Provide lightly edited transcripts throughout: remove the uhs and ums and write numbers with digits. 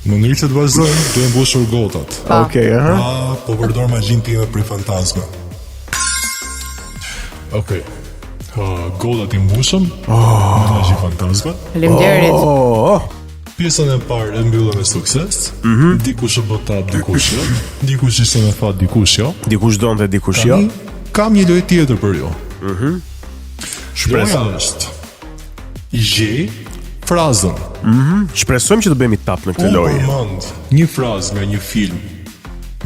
Në mënyrë që të vazhdojmë, duhet mbushur gotat. Okej, Po përdor magjinë time për fantazma. Okej. Gotat i mbushëm me magji fantazma. Faleminderit. Pjesën e parë e mbyllëm me sukses. Dikush e bë tap, dikush jo. Dikush ishte me fat, dikush jo. Dikush donte, dikush jo. Kam një lojë tjetër për ju. Shpresoj. Loja është i gjej frazën. Shpresojmë që të bëhemi tap në këtë Unë lojë. përmend një frazë nga një film.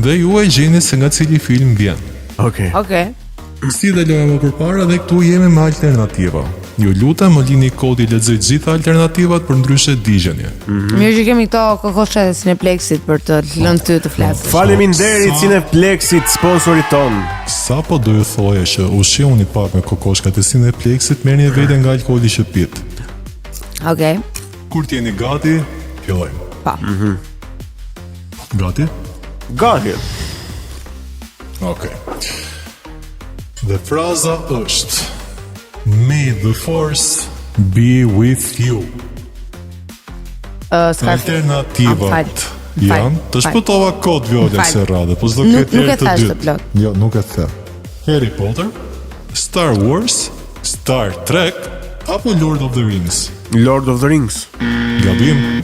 Dhe ju e gjeni se nga cili film vjen. Okej. Okej. Si dhe loja më përpara dhe këtu jemi me alternativa. Ju lutem më lini kodi lexoj gjitha alternativat për ndryshe digjeni. Mirë që kemi këto kokoshe e Cineplexit për të lënë ty të flasësh. Faleminderit Cineplexit, sponsorit ton. Sa po do ju thoje që ushqihuni pak me kokoshkat e Cineplexit, merrni vete nga alkooli që pit. Okej. Kur t'jeni gati, fillojmë. Pa. Gati? Gati. Okej. Dhe fraza është May the force be with you. Alternativat janë të shpëtova kod Vjolla se radhe, po s'do ketë Nuk e herë të thash të dytë. plot. Jo, nuk e the. Harry Potter, Star Wars, Star Trek apo Lord of the Rings. Lord of the Rings. Gabim.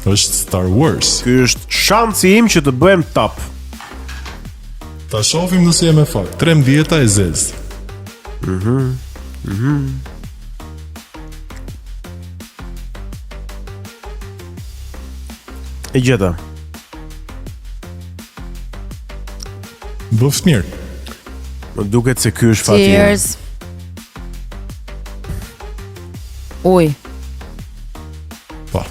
Është Star Wars. Ky është shansi im që të bëhem tap. Ta shohim nëse jam me fakt. 13 e zez. E gjeta. Bëft mirë. Më duket se ky është fati im. Cheers. Uj. Pa.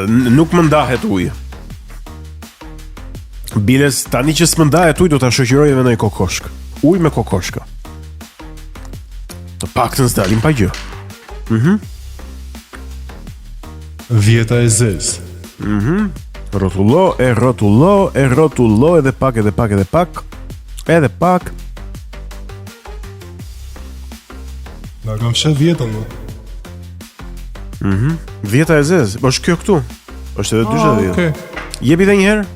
Nuk më ndahet ujë. Biles, tani që s'më ndahet ujë do ta shoqëroj me ndonjë kokoshk. Ujë me kokoshka. Të paktën s'dalim pa gjë. 10 e zez. Rrotullo, edhe pak, edhe pak, edhe pak. Edhe pak. Na kam shë 10-ën. 10 e zez, po është kjo këtu. Është edhe 40. Okej. Jepi edhe një herë.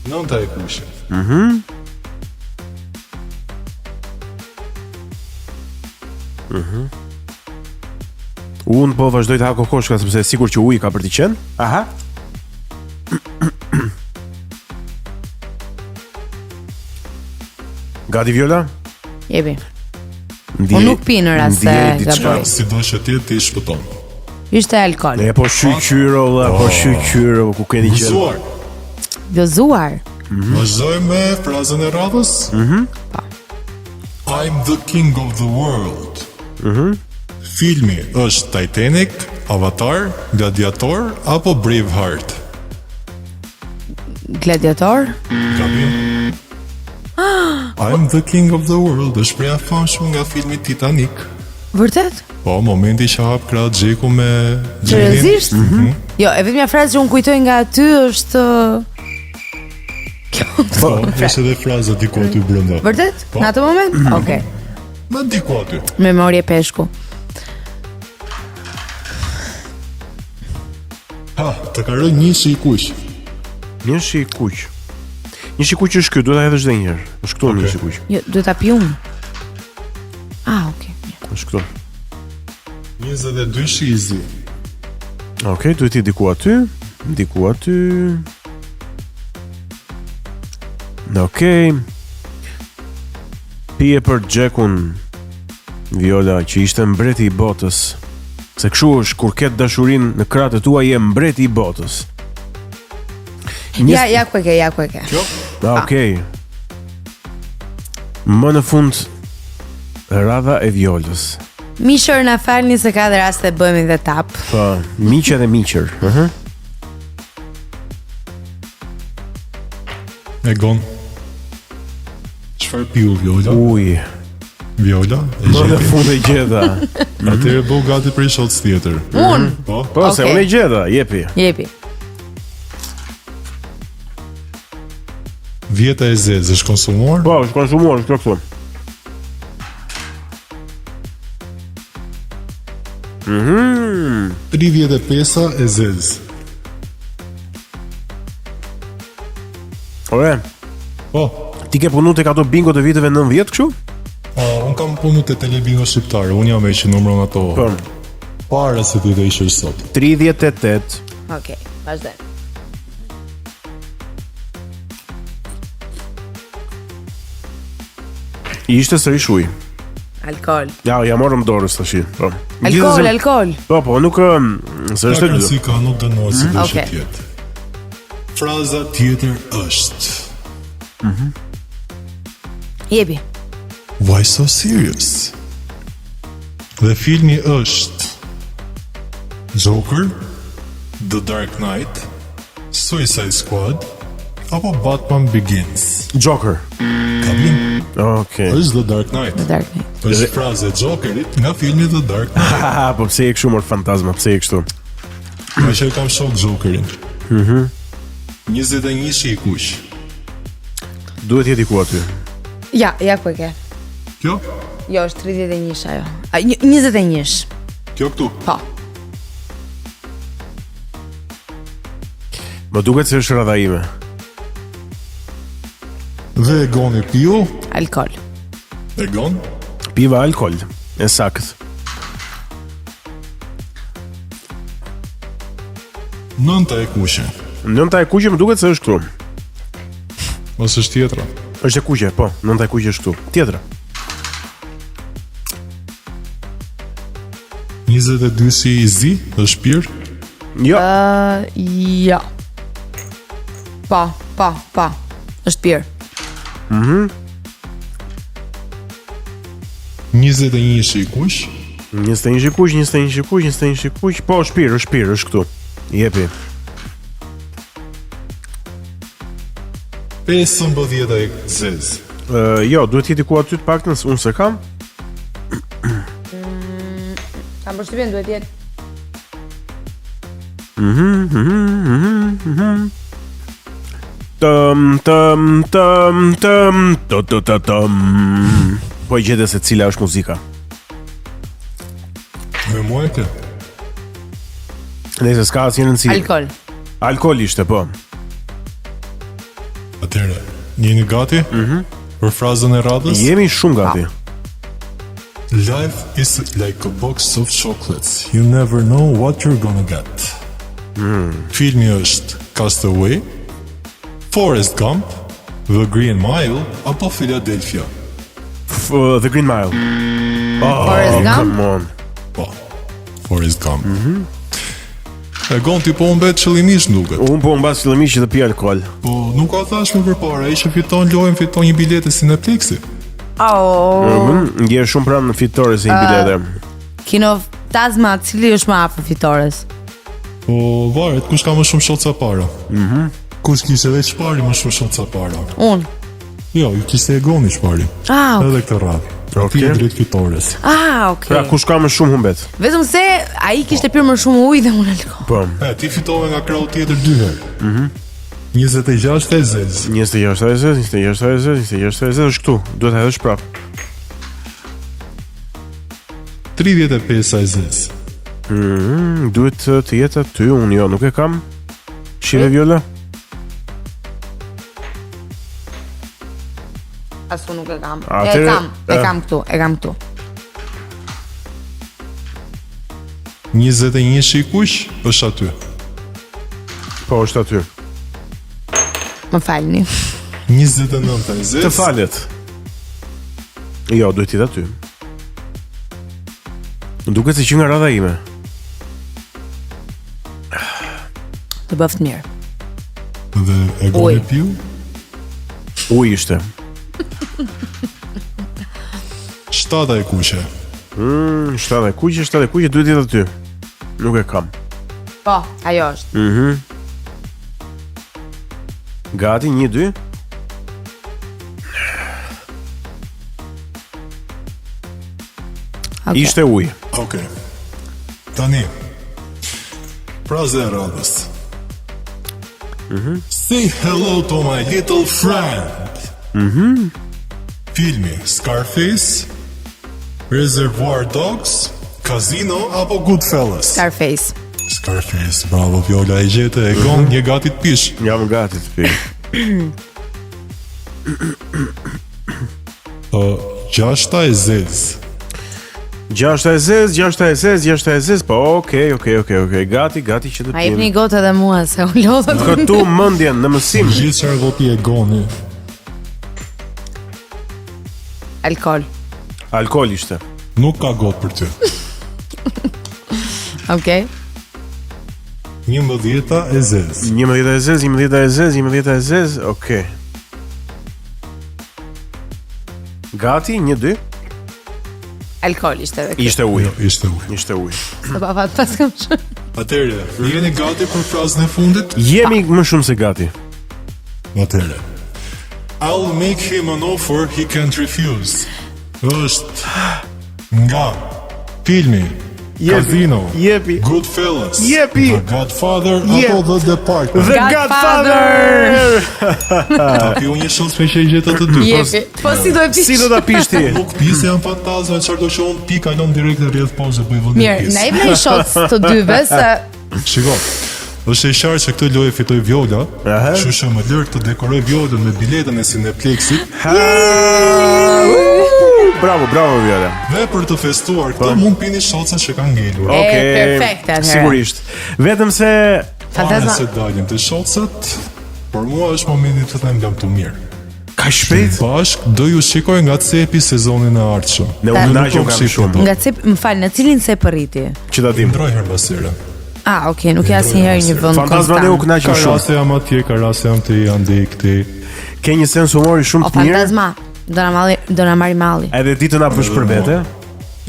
9 e kushe. Unë po vazhdoj të ha kokoshka sepse sikur që uji ka për t'i qenë. Aha. Gati Vjolla? Jepi. Unë nuk pi në rast se gaboj. Si do që tjetë ti shpëton. Ishte alkool. E po shqyro, po shqyro, ku keni qenë. Gëzuar. Gëzuar. Vazhdoj me frazën e radhës. I'm the king of the world. Filmi është Titanic, Avatar, Gladiator apo Braveheart. Gladiator. Gabim. I'm the king of the world është preja famshme nga filmi Titanic. Vërtet? Po, momenti që hap krah Xheku me Seriozisht? Jo, e vetmja frazë që unë kujtoj nga aty është Po, është edhe fraza diku aty brenda. Vërtet? Po. Në atë moment? Okej. Ma diku aty. Memorje peshku. Ha, të karoj një shi i kuq. Një shi i kuq. Një shi i kuq është ky, duhet ta hedhësh edhe një herë. Është këtu një shi i kuq. Jo, duhet ta pi unë. Okej. Është këtu. 22 shi i zi. Okej, duhet i diku aty. Diku aty. Okej. Pije për Xhekun Vjolla që ishte mbreti i botës. Se kështu është kur ket dashurinë në krahët e tua je mbreti i botës. Ja ku e ke. Okej. Më në fund radha e Vjollës. Mishër na falni se ka dhe raste bëhemi dhe tap. Po, miqë dhe miqër. E gon. Çfarë piu Vjolla? Uj. Vjolla? E Më në gjeti. fund e gjeta. Atëherë bëu gati për shots tjetër. Unë? Po. Po, se Okej. unë e gjeta, jepi. Jepi. 10 e zezë është konsumuar? Po, është konsumuar, është këtu. 35-a e zez. Ore, Po, ti ke punu tek ato bingo të viteve 90 kështu? unë kam punu të telebingo shqiptare, unë jam e që numron ato Po. para se ti dhe ishër sot. 38. Okej, vazhdojmë. Ishte sërish ujë. Alkool. Ja, ja morëm dorës tash. Po. Alkool, alkool. Po, po, nuk se është dy. Si ka nuk dënohet si dhe Okej. tjetë. Fraza tjetër është Jepi. Why so serious? Dhe filmi është Joker, The Dark Knight, Suicide Squad apo Batman Begins. Joker. Kablim, Okej. është The Dark Knight. The Dark Knight. Është fraza e Jokerit nga filmi The Dark Knight. Haha, po pse e kështu mor fantazma, pse e kështu? Ma që e kam shok Jokerin. 21 i kush. Duhet jeti ku aty. Ja ku e ke. Kjo? Jo, është 31 ajo. 21. Kjo këtu. Po. Më duket se është radha ime. Dhe e goni piu, Alkool. e gon, Piva alkool. E sakt. nënta e kushe. Nënta e kuqe më duket se është këtu. Ose është tjetra. Është e kuqe, po. Nënta e kuqe është këtu. Tjetra. 22 si i zi, është pirë. Jo. Jo. Po. Është pirë. 21 shi i kush. 21 shikuq, 21 shikuq, 21 shikuq. Po, është pirë, është këtu. Jepi. 15 e zez. Jo, duhet jeti ku aty të paktën, unë se kam. Kam përshtypjen duhet jetë. Po i gjete se cila është muzika. Me mua e ke. Nëse s'ka asnjë rëndësi. Alkool. Alkool ishte, po. Atëherë, jeni gati? Për frazën e radhës? Jemi shumë gati. Life is like a box of chocolates. You never know what you're gonna get. Filmi është Castaway, Forrest Gump, The Green Mile apo Philadelphia. The Green Mile. Forrest Gump? Come on. Po, Forrest Gump. E gonti po unë betë qëllimisht nduket. Unë po mbas qëllëmishi dhe pi alkool. Po, nuk ka thashme për para, ai që fiton lojën, fiton një biletë Cineplexi. Ndje shumë pranë në fitore se një bilete. Kino Tazma, cili është më afër fitores? Po, varet, kush ka më shumë shot sa para. Kush kishte edhe çpari më shumë shot sa para. Unë. Jo, ju kishte e goni çpari. Okay. Edhe këtë radhë. Okej. Ti e drejt fitores. Okay. Pra, kush ka më shumë humbet? Vetëm se ai kishte pirë më shumë ujë dhe unë alkool. Po. Ti fitove nga krau tjetër 2 herë. 26 e zez. 26 e zez, 26 e zez, 26 e zez është këtu. Duhet edhe shprap. 35 e zez. Duhet të jetë aty, unë jo, nuk e kam. Shive vjolla? Asu nuk e kam. Atëre- E kam këtu. 21 shikush është aty. Po, është aty. Më falni. 29 e zez. Të falet. Jo, duhet jetë aty. Duket se që nga radha ime. Të bëft mirë. Dhe e goni Ujë. piu. Uj ishte. 7 e kushe. 7 e kuqe, duhet jetë aty. Nuk e kam. Po, ajo është. Gati, 1-2. Okay. Ishte uj. Okej. Tani. Fraza e radhës. Say hello to my little friend. Filmi Scarface, Reservoir Dogs Casino apo Goodfellas? Scarface. Scarface, bravo Viola, e gjete e gon, një gati të pish. Jam gati të pi. 6 e zez. 6 e zez, po okej, gati që të A jep pim. një gotë edhe mua se u lodhët. Këtu mendjen në mësim. Gjithë çfarë gopi e goni. Alkool. Alkool ishte. Nuk ka gotë për ty. Okej. 11 e zez. 11 e zez, okej. Gati, 1-2. Alkool ishte edhe kjo. Ishte ujë. Ishte ujë. Se pa fat pas kam shumë. Atëre, jeni gati për frazën e fundit? Jemi më shumë se gati. Atëre. I'll make him an offer he can't refuse. Është nga filmi Casino, Jepi. Goodfellas, Jepi. The Godfather Jep. apo The Departed. The Godfather. Ta piu një shot me qejgjeta të dy. Jepi. Po si do e pish? Si do ta pish ti? Nuk pise janë fantazma, çfarë do qon pi kalon direkt në rreth pozë bëj vëndin. Mirë, na jep një shot të dyve se Shiko. Është e qartë se këtë lojë fitoi Viola, Aha. kështu që më lër të dekoroj Violën me biletën e Cineplexit. Bravo Viola. Dhe për të festuar këtë mund pini shotse që kanë ngelur. Okej. perfekte atëherë. Sigurisht. Vetëm se Fantazma. Se dalim të shotset, por mua është momenti të them jam të mirë. ka shpejt. Bashk do ju shikoj nga cepi sezonin e ardhshëm. Ne u kënaqem kam shumë. Nga cep, më fal, në cilin se përriti? Që ta dim. Ndroj her basire. Ah, okay, nuk e asnjëherë një vend Fantazma ne u konstant. Ka kënaqem shumë. raste jam atje, ka raste jam të janë dhe këti. Ke një sens humori shumë O të mirë. fantazma, do na marri malli. Edhe ti të na bësh për vete.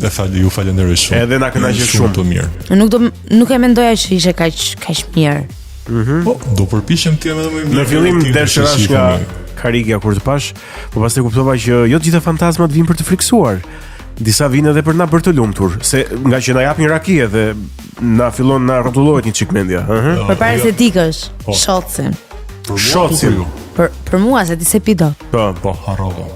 E fali, ju falenderoj shumë. Edhe na kënaqesh shumë. të mirë. Nuk e mendoja që ishe kaq mirë. Po, do përpiqem të jem edhe më i mirë. Në fillim Ti dëshirash shifoni. nga Karigja kur të pash, po pastaj kuptova që jo të gjitha fantazmat vinë për të friksuar. Disa vinë edhe për na bërë të lumtur, se nga që na japin raki edhe na fillon na rrotullohet një çik mendja, ëh. Përpara se tikësh, shotsin. Për mua, Shotsin. po, Për mua se ti se pi do. Po, Po, harrova.